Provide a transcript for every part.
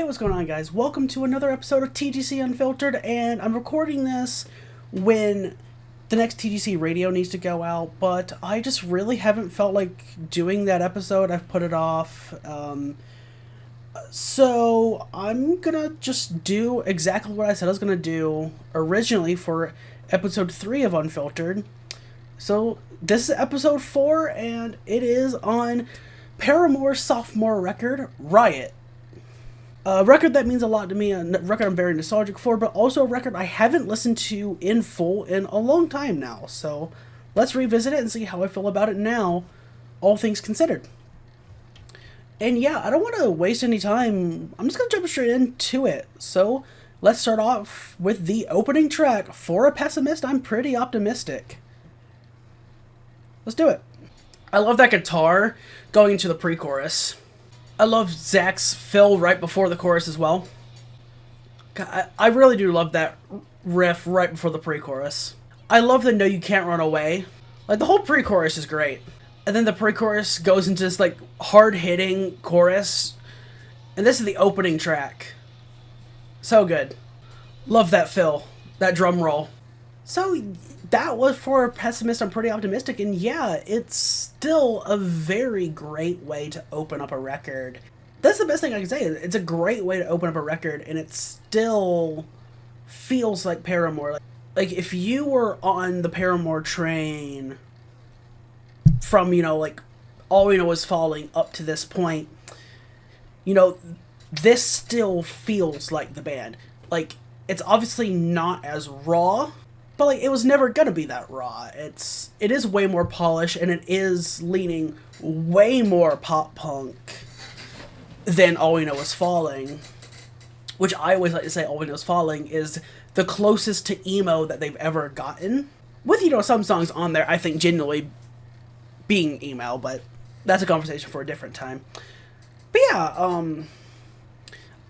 what's going on, guys? Welcome to another episode of TGC Unfiltered, and I'm recording this when the next TGC Radio needs to go out, but I just really haven't felt like doing that episode. I've put it off. So I'm gonna just do exactly what I said I was gonna do originally for episode 3 of Unfiltered. So this is episode 4, and it is on Paramore's sophomore record, Riot. A record that means a lot to me, a record I'm very nostalgic for, but also a record I haven't listened to in full in a long time now. So let's revisit it and see how I feel about it now, all things considered. And yeah, I don't want to waste any time. I'm just going to jump straight into it. So let's start off with the opening track. For a pessimist, I'm pretty optimistic. Let's do it. I love that guitar going into the pre-chorus. I love Zach's fill right before the chorus as well. I really do love that riff right before the pre-chorus. I love the No You Can't Run Away. Like, the whole pre-chorus is great. And then the pre-chorus goes into this, like, hard-hitting chorus. And this is the opening track. So good. Love that fill. That drum roll. So that was For a Pessimist, I'm pretty optimistic, and yeah, it's still a very great way to open up a record. That's the best thing I can say. It's a great way to open up a record, and it still feels like Paramore. Like if you were on the Paramore train from, like, All We Know Is Falling up to this point, this still feels like the band. Like, it's obviously not as raw, but, like, it was never gonna be that raw. It is way more polished, and it is leaning way more pop-punk than All We Know Is Falling. Which I always like to say All We Know Is Falling is the closest to emo that they've ever gotten. With, some songs on there, I think, genuinely being emo, but that's a conversation for a different time. But yeah,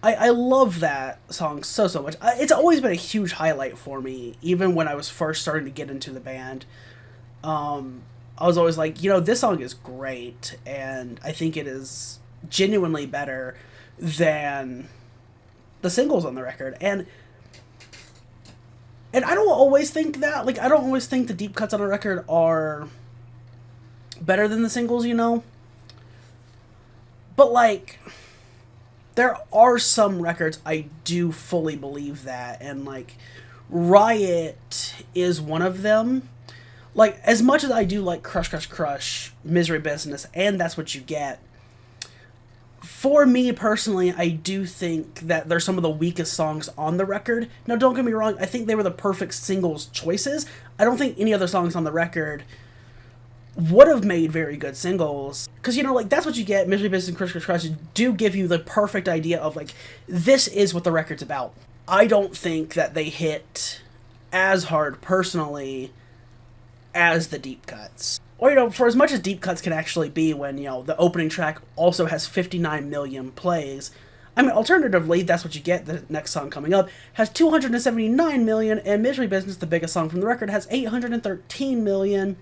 I love that song so much. It's always been a huge highlight for me, even when I was first starting to get into the band. I was always like, this song is great, and I think it is genuinely better than the singles on the record. And I don't always think that. Like, I don't always think the deep cuts on a record are better than the singles, But, like, there are some records I do fully believe that, and, like, Riot is one of them. Like, as much as I do like Crush Crush Crush, Misery Business, and That's What You Get, for me personally, I do think that they're some of the weakest songs on the record. Now, don't get me wrong, I think they were the perfect singles choices. I don't think any other songs on the record would have made very good singles. Because, like, That's What You Get, Misery Business, and Crush Crush Crush do give you the perfect idea of, like, this is what the record's about. I don't think that they hit as hard, personally, as the deep cuts. Or, for as much as deep cuts can actually be when, the opening track also has 59 million plays. I mean, alternatively, That's What You Get, the next song coming up, has 279 million, and Misery Business, the biggest song from the record, has 813 million.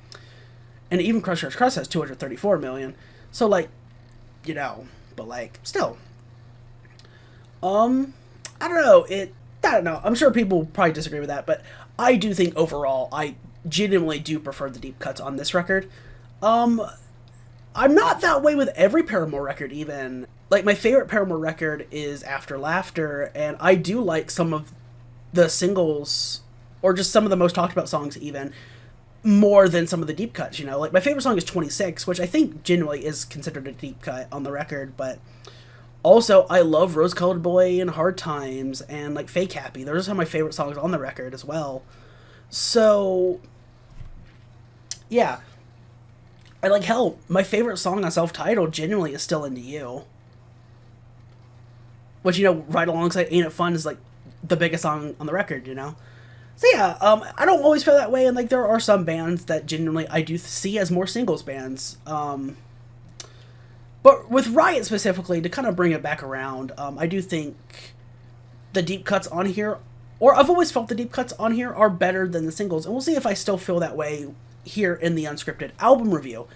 And even Crush Crush Crush has 234 million. So, like, but, like, still. I don't know. I'm sure people probably disagree with that, but I do think overall, I genuinely do prefer the deep cuts on this record. I'm not that way with every Paramore record, even. Like, my favorite Paramore record is After Laughter, and I do like some of the singles, or just some of the most talked about songs, even, more than some of the deep cuts, Like, my favorite song is 26, which I think genuinely is considered a deep cut on the record, but also, I love Rose Colored Boy and Hard Times and, like, Fake Happy. Those are some of my favorite songs on the record as well. So, yeah. And, like, hell, my favorite song on Self-Titled genuinely is Still Into You. Which, right alongside Ain't It Fun is, like, the biggest song on the record, So yeah, I don't always feel that way, and, like, there are some bands that genuinely I do see as more singles bands. But with Riot specifically, to kind of bring it back around, I do think the deep cuts on here, or I've always felt the deep cuts on here are better than the singles, and we'll see if I still feel that way here in the Unscripted album review.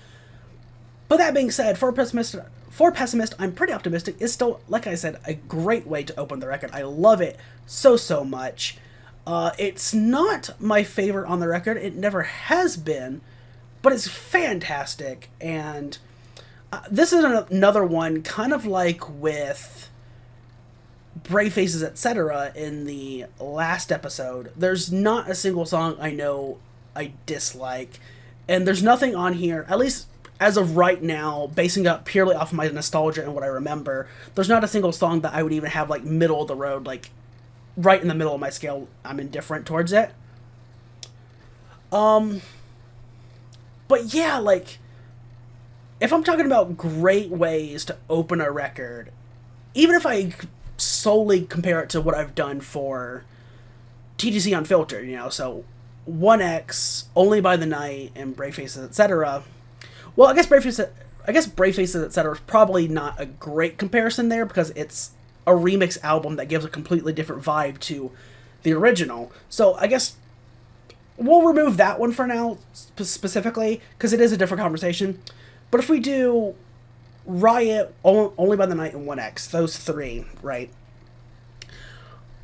But that being said, For a Pessimist, for Pessimist, I'm pretty optimistic. It's still, like I said, a great way to open the record. I love it so much. It's not my favorite on the record. It never has been, but it's fantastic. And this is another one, kind of like with Brave Faces, etc. in the last episode. There's not a single song I know I dislike, and there's nothing on here, at least as of right now, basing it purely off of my nostalgia and what I remember, there's not a single song that I would even have, like, middle of the road, like, right in the middle of my scale. I'm indifferent towards it. But yeah, like, if I'm talking about great ways to open a record, even if I solely compare it to what I've done for TGC Unfiltered, you know, so 1X, Only by the Night, and Brave Faces, etc. Well, I guess Brave Faces, etc. is probably not a great comparison there, because it's a remix album that gives a completely different vibe to the original. So I guess we'll remove that one for now, specifically, because it is a different conversation. But if we do Riot, Only by the Night, and 1X, those three, right?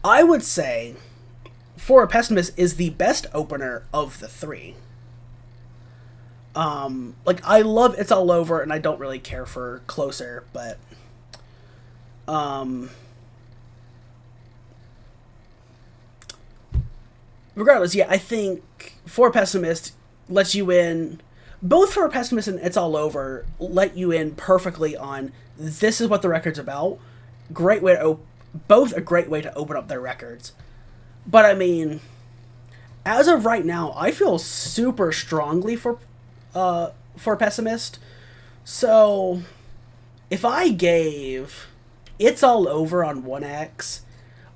I would say For a Pessimist is the best opener of the three. Like, I love It's All Over, and I don't really care for Closer, but regardless, yeah, I think For a Pessimist lets you in, both For a Pessimist and It's All Over let you in perfectly on this is what the record's about. Great way to both a great way to open up their records. But I mean, as of right now, I feel super strongly for Pessimist. So if I gave It's All Over on 1X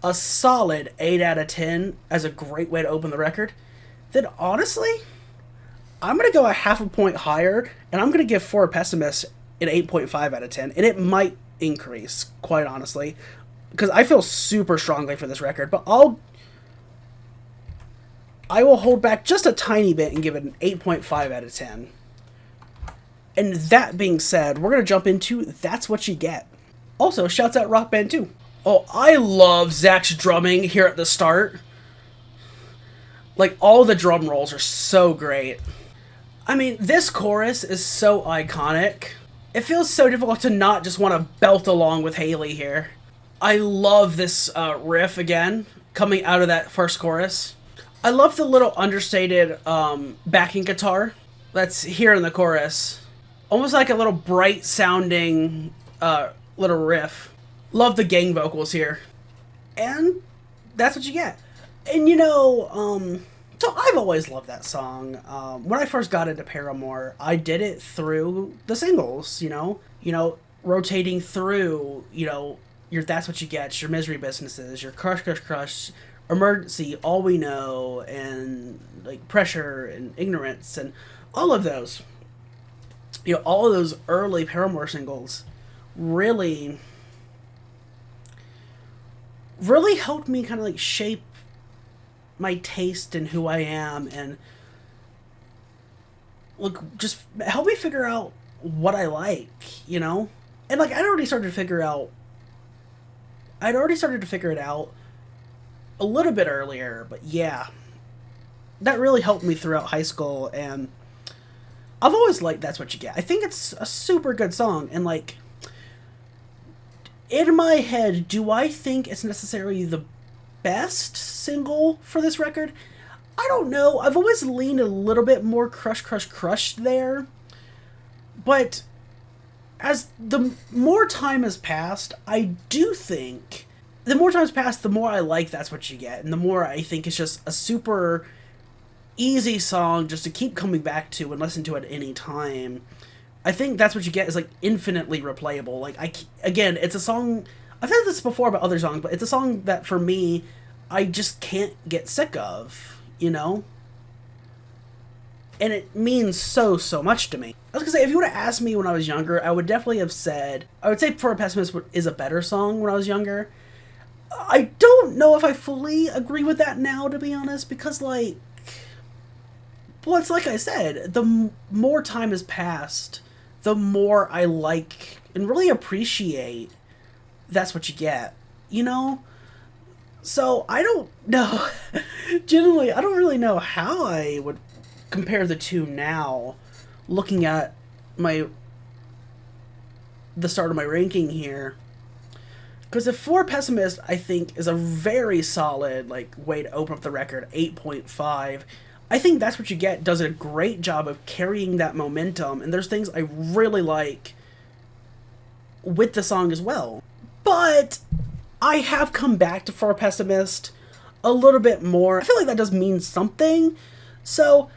a solid 8 out of 10 as a great way to open the record, then honestly, I'm going to go a half a point higher, and I'm going to give For a Pessimist an 8.5 out of 10, and it might increase, quite honestly, because I feel super strongly for this record, but I will hold back just a tiny bit and give it an 8.5 out of 10. And that being said, we're going to jump into That's What You Get. Also, shouts out Rock Band 2. Oh, I love Zach's drumming here at the start. Like, all the drum rolls are so great. I mean, this chorus is so iconic. It feels so difficult to not just want to belt along with Haley here. I love this riff again, coming out of that first chorus. I love the little understated backing guitar that's here in the chorus. Almost like a little bright sounding little riff. Love the gang vocals here. And that's what you get. And you know, so I've always loved that song. When I first got into Paramore, I did it through the singles, you know, rotating through, you know, your That's What You Get, your Misery Businesses, your Crush Crush Crush, Emergency, All We Know, and like Pressure and Ignorance, and all of those. You know, all of those early Paramore singles really helped me kind of like shape my taste and who I am, and look, just help me figure out what I like, you know? And like I'd already started to figure it out a little bit earlier, but yeah, that really helped me throughout high school, and I've always liked That's What You Get. I think it's a super good song, and like, in my head, do I think it's necessarily the best single for this record? I don't know. I've always leaned a little bit more Crush Crush Crush there, but as the more time has passed, I do think the more time has passed, the more I like That's What You Get, and the more I think it's just a super easy song just to keep coming back to and listen to at any time. I think That's What You Get is like infinitely replayable. Like again, it's a song, I've said this before about other songs, but it's a song that for me, I just can't get sick of, you know? And it means so much to me. I was gonna say, if you would have asked me when I was younger, I would definitely have said, I would say For a Pessimist is a better song when I was younger. I don't know if I fully agree with that now, to be honest, because like, well, it's like I said, the more time has passed, the more I like and really appreciate That's What You Get, you know? So I don't know. Generally, I don't really know how I would compare the two now, looking at the start of my ranking here. Because if For Pessimist, I think, is a very solid way to open up the record, 8.5. I think That's What You Get does a great job of carrying that momentum, and there's things I really like with the song as well. But I have come back to For Pessimist a little bit more. I feel like that does mean something, so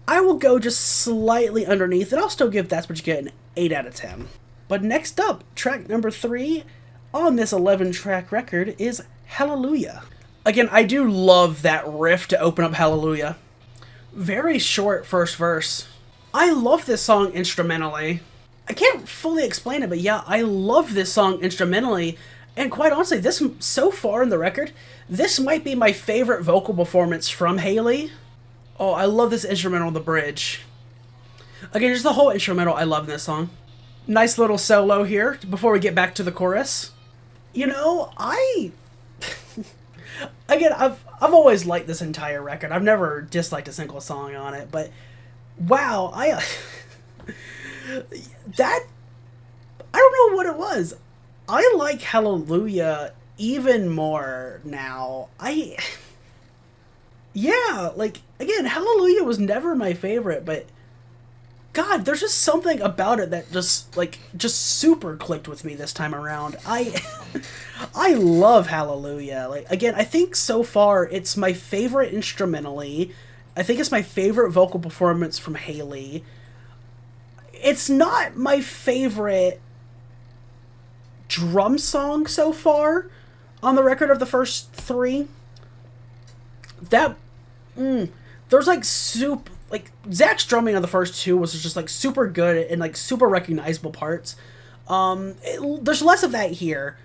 I will go just slightly underneath, and I'll still give That's What You Get an 8 out of 10. But next up, track number 3 on this 11-track record is Hallelujah. Again, I do love that riff to open up Hallelujah. Very short first verse. I love this song instrumentally. I can't fully explain it, but yeah, I love this song instrumentally. And quite honestly, this, so far in the record, this might be my favorite vocal performance from Hayley. Oh, I love this instrumental on the bridge. Again, just the whole instrumental I love in this song. Nice little solo here before we get back to the chorus. You know, again, I've always liked this entire record. I've never disliked a single song on it, but wow, I don't know what it was. I like Hallelujah even more now. Yeah, again, Hallelujah was never my favorite, but God, there's just something about it that just super clicked with me this time around. I love Hallelujah. Again, I think so far it's my favorite instrumentally. I think it's my favorite vocal performance from Hayley. It's not my favorite drum song so far on the record of the first 3. There's Zach's drumming on the first 2 was just super good and super recognizable parts. There's less of that here,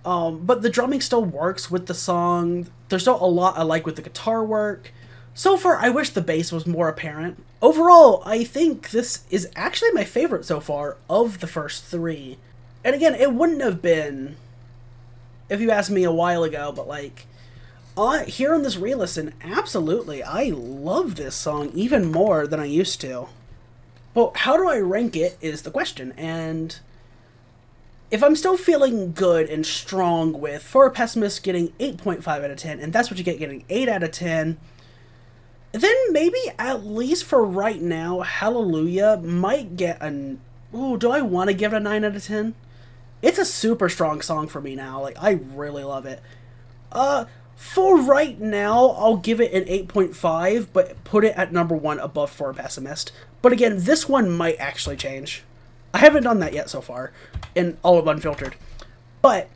but the drumming still works with the song. There's still a lot I like with the guitar work. So far, I wish the bass was more apparent. Overall, I think this is actually my favorite so far of the first 3. And again, it wouldn't have been if you asked me a while ago, but here on this re-listen, absolutely, I love this song even more than I used to. Well, how do I rank it is the question, and if I'm still feeling good and strong with For Pessimist getting 8.5 out of 10, and That's What You Get getting 8 out of 10, then maybe, at least for right now, Hallelujah might get an... Ooh, do I want to give it a 9 out of 10? It's a super strong song for me now. I really love it. For right now, I'll give it an 8.5, but put it at number 1 above For Pessimist. But again, this one might actually change. I haven't done that yet so far in all of Unfiltered, but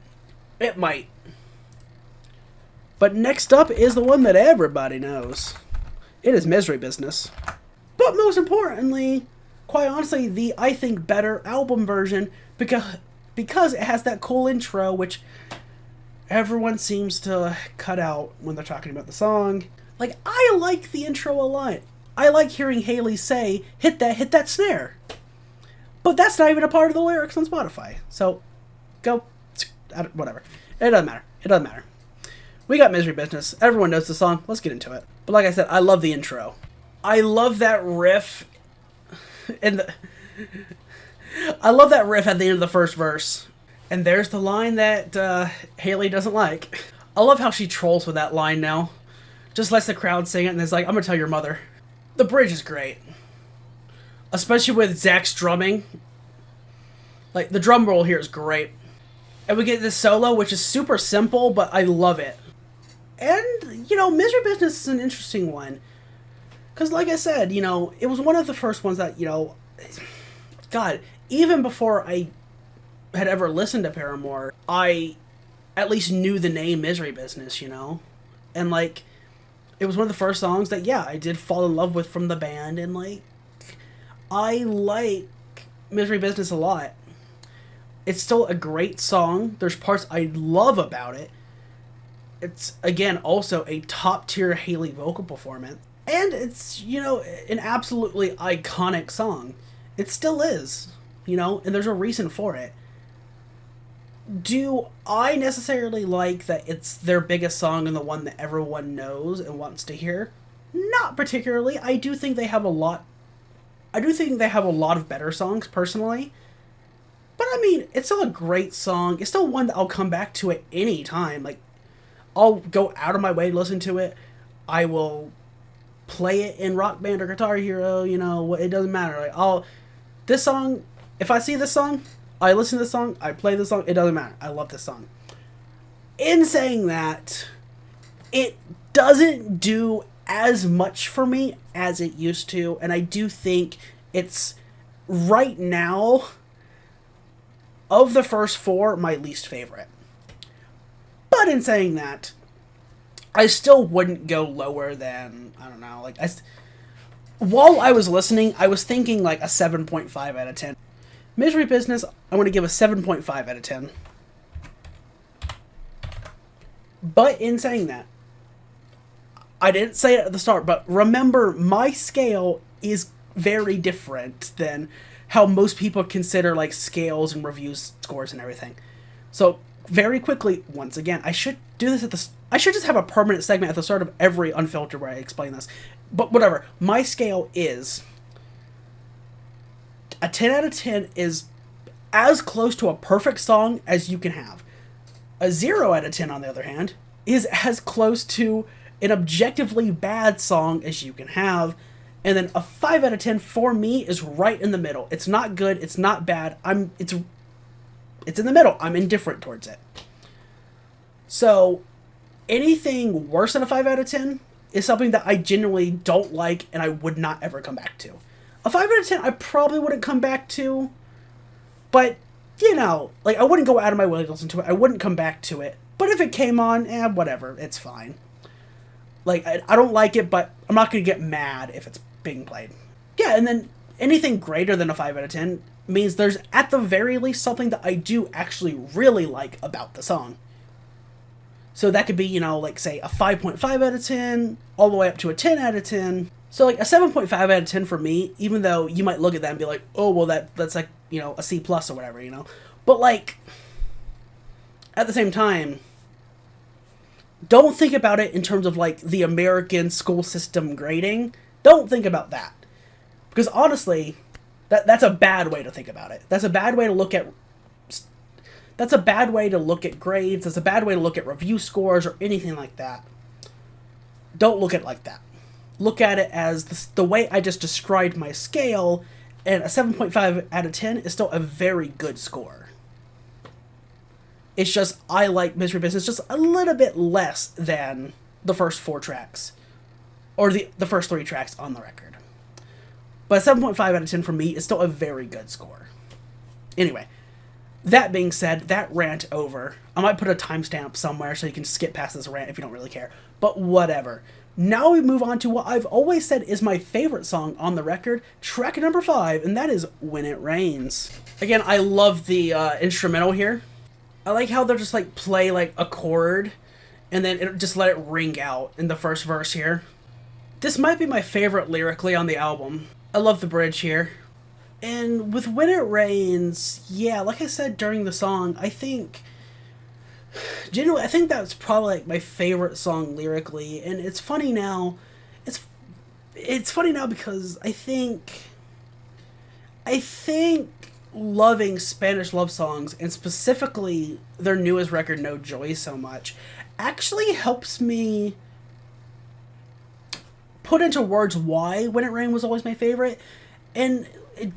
it might. But next up is the one that everybody knows. It is Misery Business. But most importantly, quite honestly, the, I think, better album version, because it has that cool intro, which everyone seems to cut out when they're talking about the song. I like the intro a lot. I like hearing Hayley say, hit that snare. But that's not even a part of the lyrics on Spotify. So, whatever. It doesn't matter. We got Misery Business. Everyone knows the song. Let's get into it. But like I said, I love the intro. I love that riff. I love that riff at the end of the first verse. And there's the line that Hayley doesn't like. I love how she trolls with that line now. Just lets the crowd sing it and is like, I'm gonna tell your mother. The bridge is great. Especially with Zach's drumming. The drum roll here is great. And we get this solo, which is super simple, but I love it. And, Misery Business is an interesting one. Because like I said, it was one of the first ones that, God, even before I had ever listened to Paramore, I at least knew the name Misery Business, And, it was one of the first songs that, yeah, I did fall in love with from the band. And, I like Misery Business a lot. It's still a great song. There's parts I love about it. It's, again, also a top-tier Hayley vocal performance. And it's, an absolutely iconic song. It still is, and there's a reason for it. Do I necessarily like that it's their biggest song and the one that everyone knows and wants to hear? Not particularly. I do think they have a lot of better songs, personally. But I mean, it's still a great song. It's still one that I'll come back to at any time. Like, I'll go out of my way to listen to it. I will play it in Rock Band or Guitar Hero, it doesn't matter. Like, this song, if I see this song, I listen to this song, I play this song, it doesn't matter. I love this song. In saying that, it doesn't do as much for me as it used to, and I do think it's, right now, of the first four, my least favorite. But in saying that, I still wouldn't go lower than, I don't know, like, while I was listening, I was thinking like a 7.5 out of 10. Misery Business, I want to give a 7.5 out of 10. But in saying that, I didn't say it at the start, but remember, my scale is very different than how most people consider like scales and review scores and everything. So very quickly, once again, I should do this I should just have a permanent segment at the start of every Unfiltered where I explain this. But whatever, my scale is a 10 out of 10 is as close to a perfect song as you can have. A 0 out of 10, on the other hand, is as close to an objectively bad song as you can have. And then a 5 out of 10 for me is right in the middle. It's not good, it's not bad. It's in the middle. I'm indifferent towards it. So anything worse than a 5 out of 10 is something that I genuinely don't like and I would not ever come back to. A 5 out of 10 I probably wouldn't come back to, but, like, I wouldn't go out of my way to listen to it. I wouldn't come back to it. But if it came on, whatever, it's fine. Like, I don't like it, but I'm not going to get mad if it's being played. Yeah, and then anything greater than a 5 out of 10 means there's at the very least something that I do actually really like about the song. So that could be, like, say, a 5.5 out of 10, all the way up to a 10 out of 10. So, like, a 7.5 out of 10 for me, even though you might look at that and be like, oh, well, that's like, a C plus or whatever, But, like, at the same time, don't think about it in terms of, like, the American school system grading. Don't think about that. Because, honestly, that's a bad way to think about it. That's a bad way to look at grades. That's a bad way to look at review scores or anything like that. Don't look at it like that. Look at it as the way I just described my scale, and a 7.5 out of 10 is still a very good score. It's just, I like Misery Business just a little bit less than the first 4 tracks. Or the first 3 tracks on the record. But a 7.5 out of 10 for me is still a very good score. Anyway, that being said, that rant over. I might put a timestamp somewhere so you can skip past this rant if you don't really care. But whatever. Now we move on to what I've always said is my favorite song on the record, track number 5, and that is When It Rains. Again, I love the instrumental here. I like how they'll just like play like a chord and then just let it ring out in the first verse here. This might be my favorite lyrically on the album. I love the bridge here. And with When It Rains, yeah, like I said during the song, I think that's probably like my favorite song lyrically. And it's funny now. It's funny now because I think loving Spanish love songs, and specifically their newest record, No Joy, so much, actually helps me put into words why When It Rained was always my favorite. And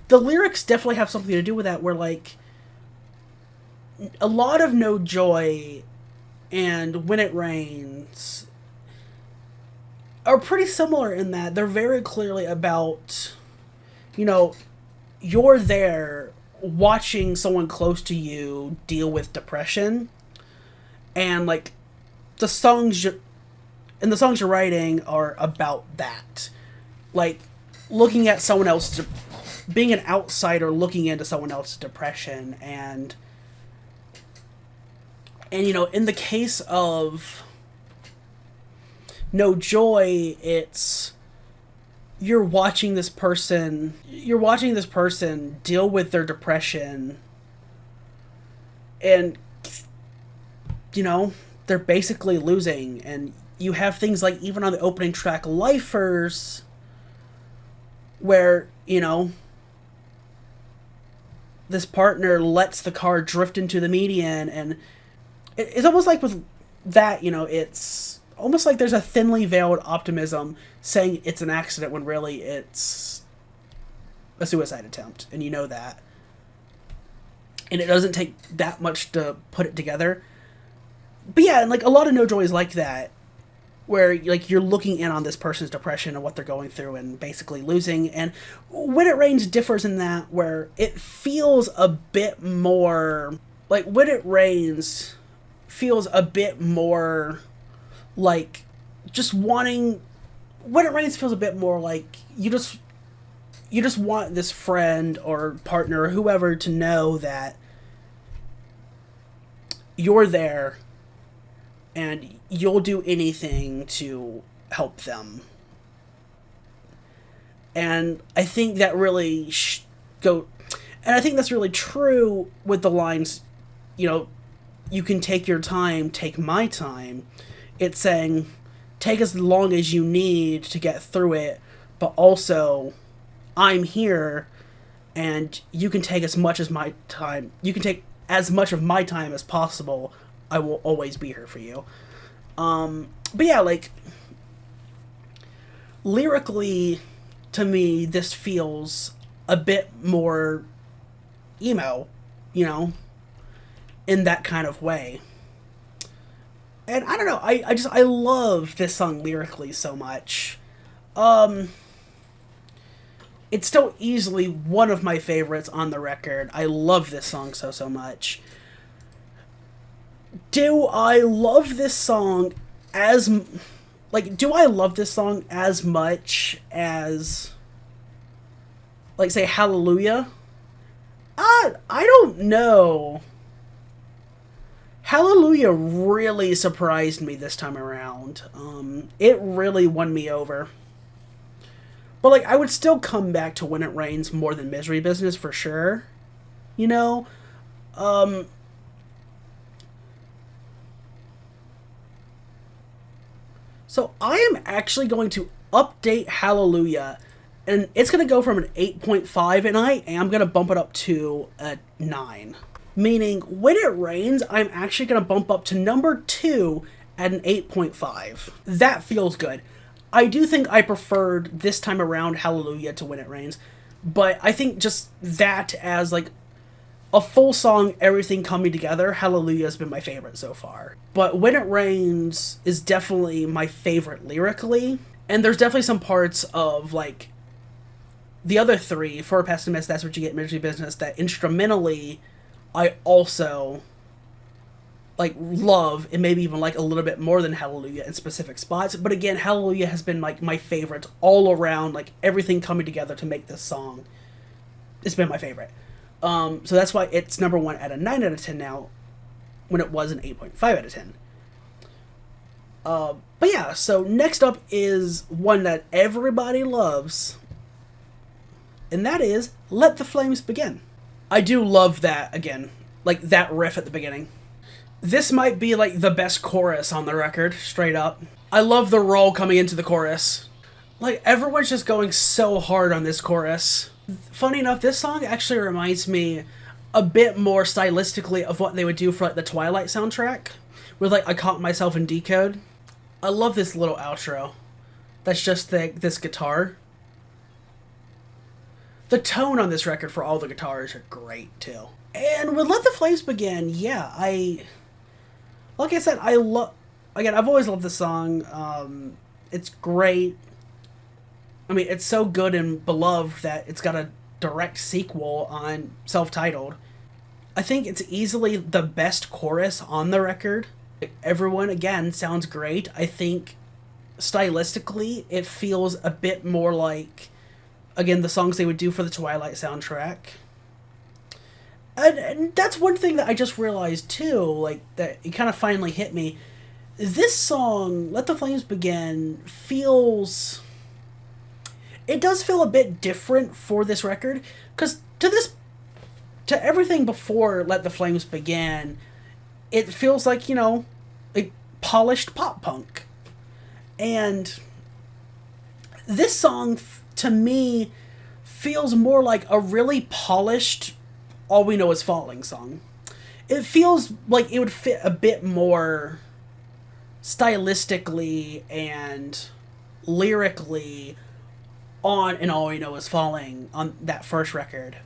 the lyrics definitely have something to do with that, where, like, a lot of No Joy and When It Rains are pretty similar in that they're very clearly about, you're there watching someone close to you deal with depression, and, like, the songs you're writing are about that. Like, looking at someone else, being an outsider looking into someone else's depression, and in the case of No Joy, it's you're watching this person deal with their depression and you know, they're basically losing. And you have things like, even on the opening track, Lifers, where, you know, this partner lets the car drift into the median, and it's almost like with that, you know, it's almost like there's a thinly veiled optimism saying it's an accident when really it's a suicide attempt, and you know that. And it doesn't take that much to put it together. But yeah, and like a lot of No Joy is like that, where like you're looking in on this person's depression and what they're going through and basically losing. And When It Rains differs in that, where it feels a bit more like When It Rains feels a bit more like just wanting. When It Rains feels a bit more like you just want this friend or partner or whoever to know that you're there and you'll do anything to help them. And I think that really and I think that's really true with the lines, you know, you can take your time, take my time. It's saying, take as long as you need to get through it, but also, I'm here, and you can take as much as my time. You can take as much of my time as possible. I will always be here for you. But yeah, like, lyrically, to me, this feels a bit more emo, you know, in that kind of way. And I don't know, I love this song lyrically so much. It's still easily one of my favorites on the record. I love this song so much. Do I love this song as much as, like, say, Hallelujah? I don't know. Hallelujah really surprised me this time around. It really won me over. But, like, I would still come back to When It Rains more than Misery Business for sure. You know? So I am actually going to update Hallelujah, and it's going to go from an 8.5, and I am going to bump it up to a 9. Meaning, When It Rains, I'm actually going to bump up to number 2 at an 8.5. That feels good. I do think I preferred this time around Hallelujah to When It Rains, but I think just that as, like, a full song, everything coming together, Hallelujah has been my favorite so far. But When It Rains is definitely my favorite lyrically, and there's definitely some parts of, like, the other three, For a Pessimist, That's What You Get, Misery Business, that instrumentally I also, like, love, and maybe even like a little bit more than Hallelujah in specific spots. But again, Hallelujah has been, like, my favorite all around, like, everything coming together to make this song. It's been my favorite. So that's why it's number 1 at a 9 out of 10 now, when it was an 8.5 out of 10. But yeah, so next up is one that everybody loves, and that is Let the Flames Begin. I do love that, again, like, that riff at the beginning. This might be, like, the best chorus on the record, straight up. I love the roll coming into the chorus. Like, everyone's just going so hard on this chorus. Funny enough, this song actually reminds me a bit more stylistically of what they would do for, like, the Twilight soundtrack, with, like, I Caught Myself in Decode. I love this little outro. That's just this guitar. The tone on this record for all the guitars are great, too. And with Let the Flames Begin, yeah, like I said, I've always loved this song. It's great. I mean, it's so good and beloved that it's got a direct sequel on self-titled. I think it's easily the best chorus on the record. Everyone, again, sounds great. I think stylistically, it feels a bit more like, again, the songs they would do for the Twilight soundtrack. And that's one thing that I just realized, too, like, that it kind of finally hit me. This song, Let the Flames Begin, it does feel a bit different for this record, because to everything before Let the Flames Begin, it feels like, like polished pop punk. And this song, to me, feels more like a really polished All We Know Is Falling song. It feels like it would fit a bit more stylistically and lyrically on an All We Know Is Falling on that first record.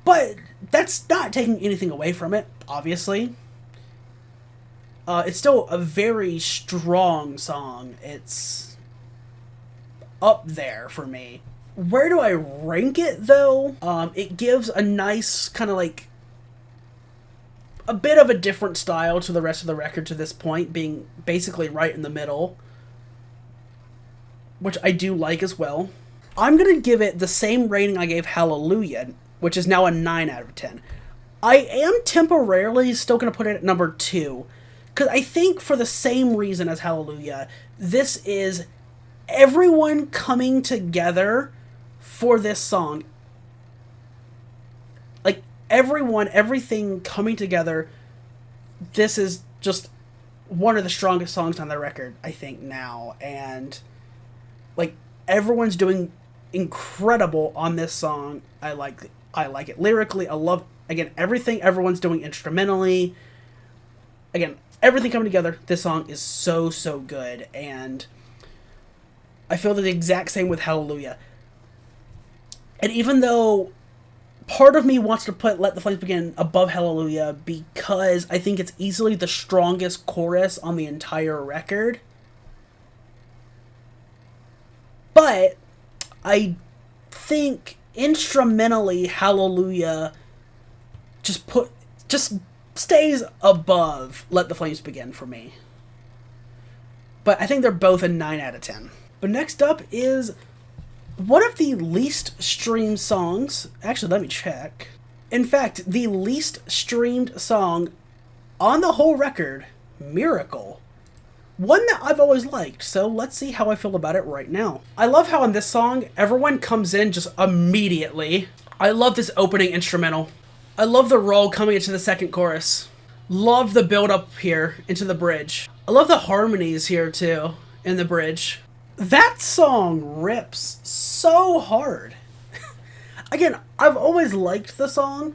But that's not taking anything away from it, obviously. It's still a very strong song. It's up there for me. Where do I rank it, though? It gives a nice kind of like a bit of a different style to the rest of the record to this point, being basically right in the middle, which I do like as well. I'm going to give it the same rating I gave Hallelujah, which is now a 9 out of 10. I am temporarily still going to put it at number 2, because I think for the same reason as Hallelujah, this is everyone coming together for this song. Like, everything coming together. This is just one of the strongest songs on the record, I think, now. And, like, everyone's doing incredible on this song. I like it lyrically. I love, again, everything everyone's doing instrumentally. Again, everything coming together. This song is so, so good. And I feel the exact same with Hallelujah. And even though part of me wants to put Let the Flames Begin above Hallelujah because I think it's easily the strongest chorus on the entire record, but I think instrumentally Hallelujah just stays above Let the Flames Begin for me. But I think they're both a 9 out of 10. But next up is one of the least streamed songs. Actually, let me check. In fact, the least streamed song on the whole record, Miracle. One that I've always liked, so let's see how I feel about it right now. I love how in this song, everyone comes in just immediately. I love this opening instrumental. I love the roll coming into the second chorus. Love the build up here into the bridge. I love the harmonies here too, in the bridge. That song rips so hard. Again, I've always liked the song,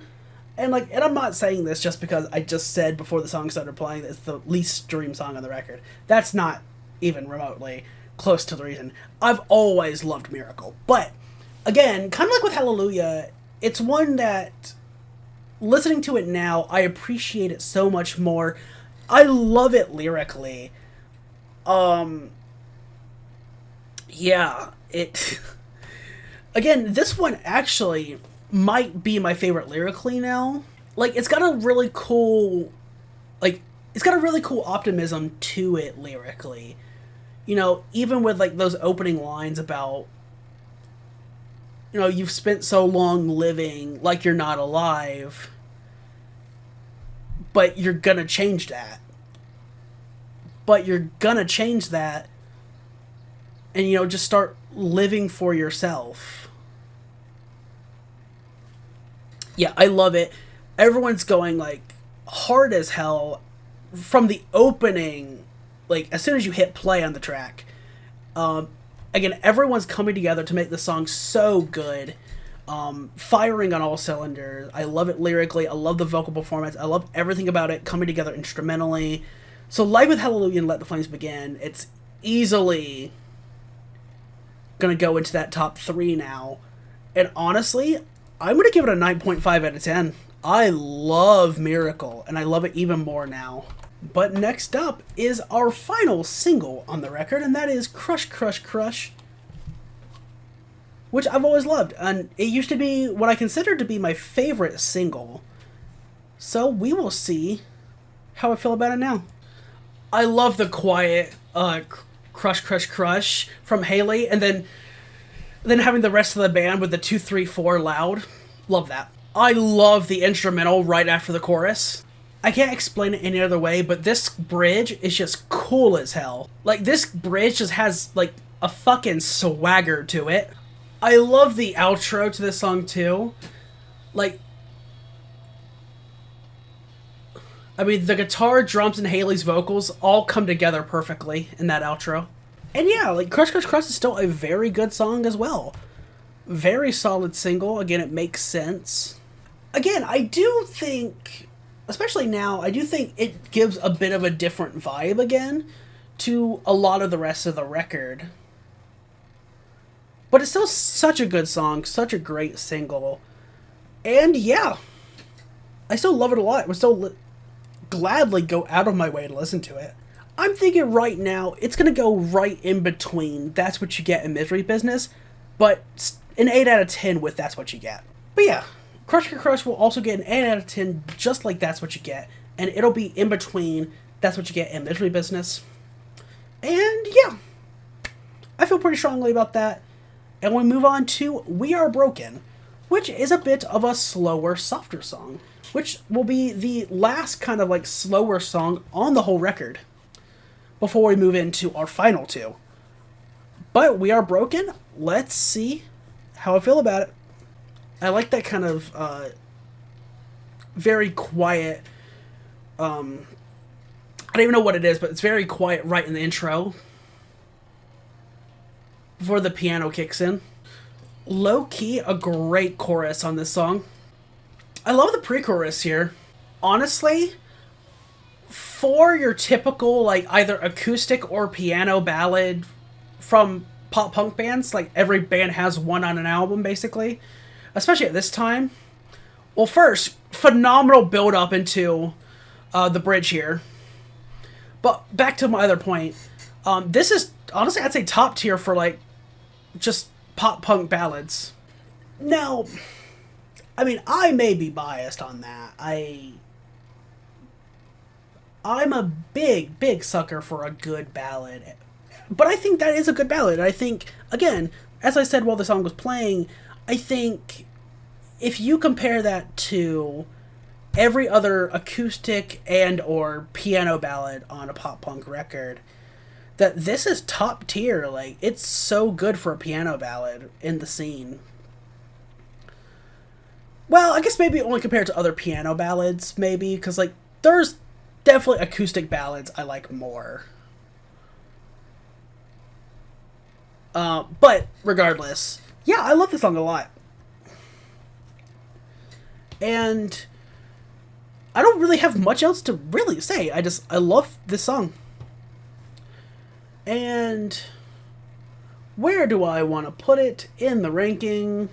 and I'm not saying this just because I just said before the song started playing that it's the least streamed song on the record. That's not even remotely close to the reason. I've always loved Miracle. But, again, kind of like with Hallelujah, it's one that, listening to it now, I appreciate it so much more. I love it lyrically. Yeah, again, this one actually might be my favorite lyrically now. Like, it's got a really cool optimism to it lyrically. Even with, those opening lines about, you've spent so long living like you're not alive, but you're gonna change that. And, just start living for yourself. Yeah, I love it. Everyone's going, hard as hell from the opening, as soon as you hit play on the track. Again, everyone's coming together to make the song so good. Firing on all cylinders. I love it lyrically. I love the vocal performance. I love everything about it coming together instrumentally. So, like with Hallelujah and Let the Flames Begin, it's easily gonna go into that top 3 now. And honestly, I'm gonna give it a 9.5 out of 10. I love Miracle, and I love it even more now. But next up is our final single on the record, and that is Crush Crush Crush, which I've always loved, and it used to be what I considered to be my favorite single. So we will see how I feel about it now. I love the quiet Crush Crush Crush from Haley, and then having the rest of the band with the 2, 3, 4 loud. Love that. I love the instrumental right after the chorus. I can't explain it any other way, but this bridge is just cool as hell. This bridge just has, a fucking swagger to it. I love the outro to this song, too. I mean, the guitar, drums, and Haley's vocals all come together perfectly in that outro. And yeah, like, Crush Crush Crush is still a very good song as well. Very solid single. Again, it makes sense. Again, I do think, especially now, I do think it gives a bit of a different vibe again to a lot of the rest of the record. But it's still such a good song, such a great single. And yeah, I still love it a lot. I would still gladly go out of my way to listen to it. I'm thinking right now, it's going to go right in between That's What You Get and Misery Business, but an 8 out of 10 with That's What You Get. But yeah, Crush Crush Crush will also get an 8 out of 10 just like That's What You Get, and it'll be in between That's What You Get and Misery Business. And yeah, I feel pretty strongly about that. And we move on to We Are Broken, which is a bit of a slower, softer song, which will be the last kind of like slower song on the whole record before we move into our final two. But We Are Broken, let's see how I feel about it. I like that kind of very quiet, I don't even know what it is, but it's very quiet right in the intro before the piano kicks in. Low-key, a great chorus on this song. I love the pre-chorus here. Honestly, for your typical, like, either acoustic or piano ballad from pop-punk bands, like, every band has one on an album, basically, especially at this time. Well, first, phenomenal build-up into the bridge here. But back to my other point. This is, honestly, I'd say top tier for, like, just pop-punk ballads. Now, I mean, I may be biased on that. I'm a big sucker for a good ballad. But I think that is a good ballad. I think, again, as I said while the song was playing, I think if you compare that to every other acoustic and or piano ballad on a pop-punk record, that this is top tier. Like, it's so good for a piano ballad in the scene. Well, I guess maybe only compared to other piano ballads, maybe, because, like, there's definitely acoustic ballads I like more. But, regardless, yeah, I love this song a lot. And I don't really have much else to really say. I love this song. And where do I want to put it in the ranking?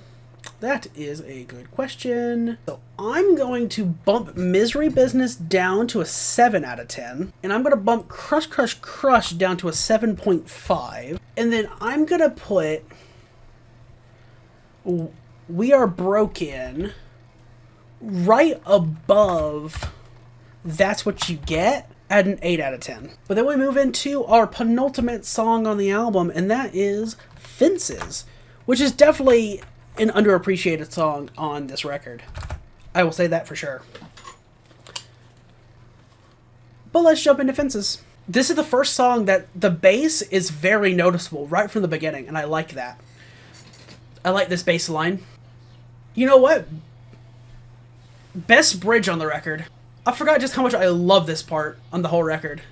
That is a good question. So I'm going to bump Misery Business down to a 7 out of 10. And I'm going to bump Crush Crush Crush down to a 7.5. And then I'm going to put We Are Broken right above That's What You Get at an 8 out of 10. But then we move into our penultimate song on the album, and that is Fences, which is definitely an underappreciated song on this record. I will say that for sure. But let's jump into Fences. This is the first song that the bass is very noticeable right from the beginning, and I like that. I like this bass line. You know what? Best bridge on the record. I forgot just how much I love this part on the whole record.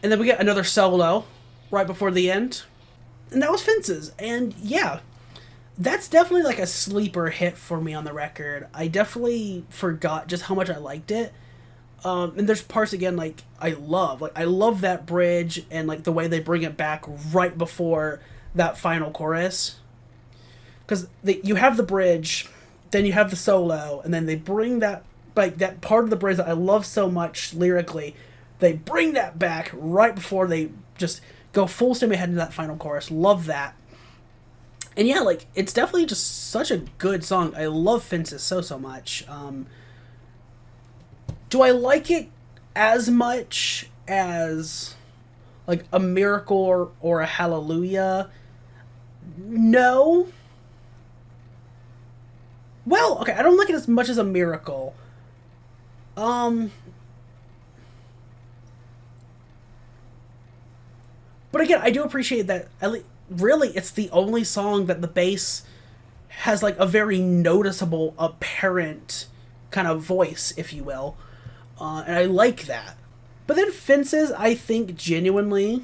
And then we get another solo right before the end. And that was Fences. And yeah, that's definitely like a sleeper hit for me on the record. I definitely forgot just how much I liked it. And there's parts, again, like, I love. Like, I love that bridge and, like, the way they bring it back right before that final chorus. Because you have the bridge, then you have the solo, and then they bring that, like, that part of the bridge that I love so much lyrically, they bring that back right before they just go full steam ahead into that final chorus. Love that. And yeah, like, it's definitely just such a good song. I love Fences so much. Do I like it as much as, like, a Miracle or a Hallelujah? No. Well, okay, I don't like it as much as a Miracle. But again, I do appreciate that, really, it's the only song that the bass has, like, a very noticeable, apparent kind of voice, if you will. And I like that. But then Fences, I think genuinely,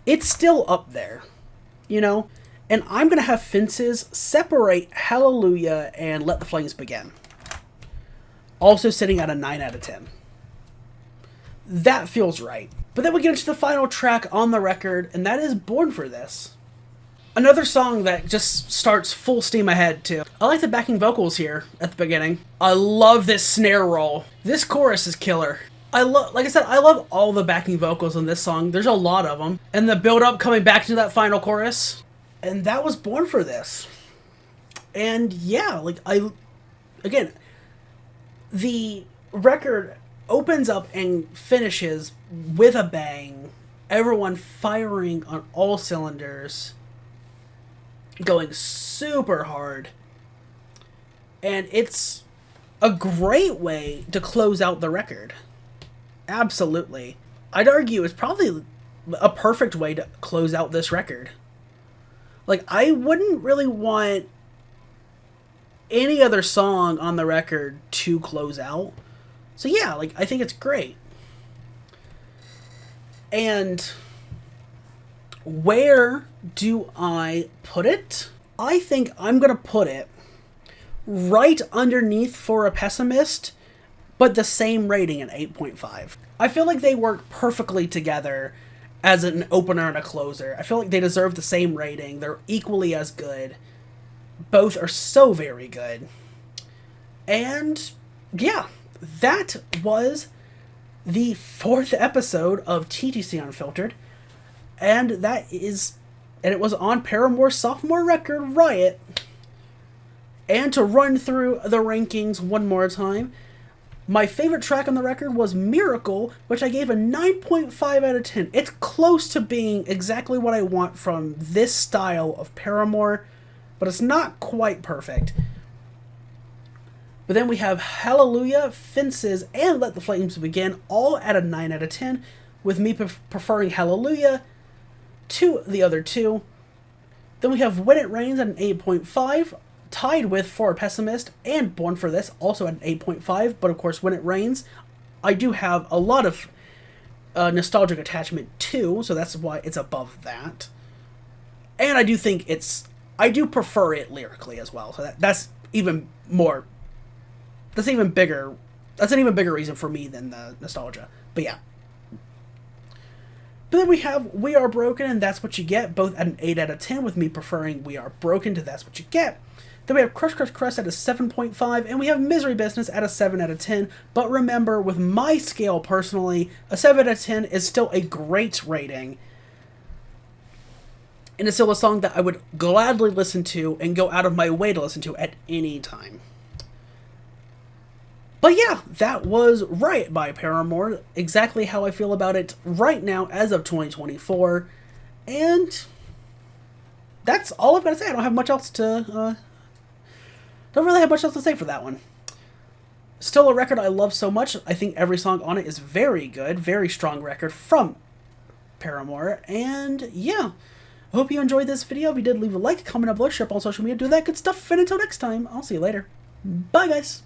it's still up there, you know? And I'm going to have Fences separate Hallelujah and Let the Flames Begin. Also sitting at a 9 out of 10. That feels right. But then we get into the final track on the record, and that is Born for This. Another song that just starts full steam ahead, too. I like the backing vocals here at the beginning. I love this snare roll. This chorus is killer. Like I said, I love all the backing vocals on this song. There's a lot of them. And the build-up coming back to that final chorus. And that was Born for This. And yeah, again, the record opens up and finishes with a bang. Everyone firing on all cylinders. Going super hard. And it's a great way to close out the record. Absolutely. I'd argue it's probably a perfect way to close out this record. Like, I wouldn't really want any other song on the record to close out. So yeah, I think it's great. And where do I put it? I think I'm going to put it right underneath For a Pessimist, but the same rating at 8.5. I feel like they work perfectly together as an opener and a closer. I feel like they deserve the same rating. They're equally as good. Both are so very good. And yeah, that was the 4th episode of TGC Unfiltered. And it was on Paramore's sophomore record, Riot. And to run through the rankings one more time, my favorite track on the record was Miracle, which I gave a 9.5 out of 10. It's close to being exactly what I want from this style of Paramore, but it's not quite perfect. But then we have Hallelujah, Fences, and Let the Flames Begin, all at a 9 out of 10, with me preferring Hallelujah to the other two. Then we have When It Rains at an 8.5, tied with For a Pessimist and Born for This, also at an 8.5, but of course When It Rains, I do have a lot of nostalgic attachment to, so that's why it's above that. And I do prefer it lyrically as well, so that's an even bigger reason for me than the nostalgia. But yeah. But then we have We Are Broken and That's What You Get, both at an 8 out of 10, with me preferring We Are Broken to That's What You Get. Then we have Crush Crush Crush at a 7.5, and we have Misery Business at a 7 out of 10. But remember, with my scale personally, a 7 out of 10 is still a great rating. And it's still a song that I would gladly listen to and go out of my way to listen to at any time. But yeah, that was Riot by Paramore. Exactly how I feel about it right now as of 2024. And that's all I've got to say. I don't have much else to... Don't really have much else to say for that one. Still a record I love so much. I think every song on it is very good. Very strong record from Paramore. And yeah, I hope you enjoyed this video. If you did, leave a like, comment, upload, share up on social media, do that good stuff. And until next time, I'll see you later. Bye, guys.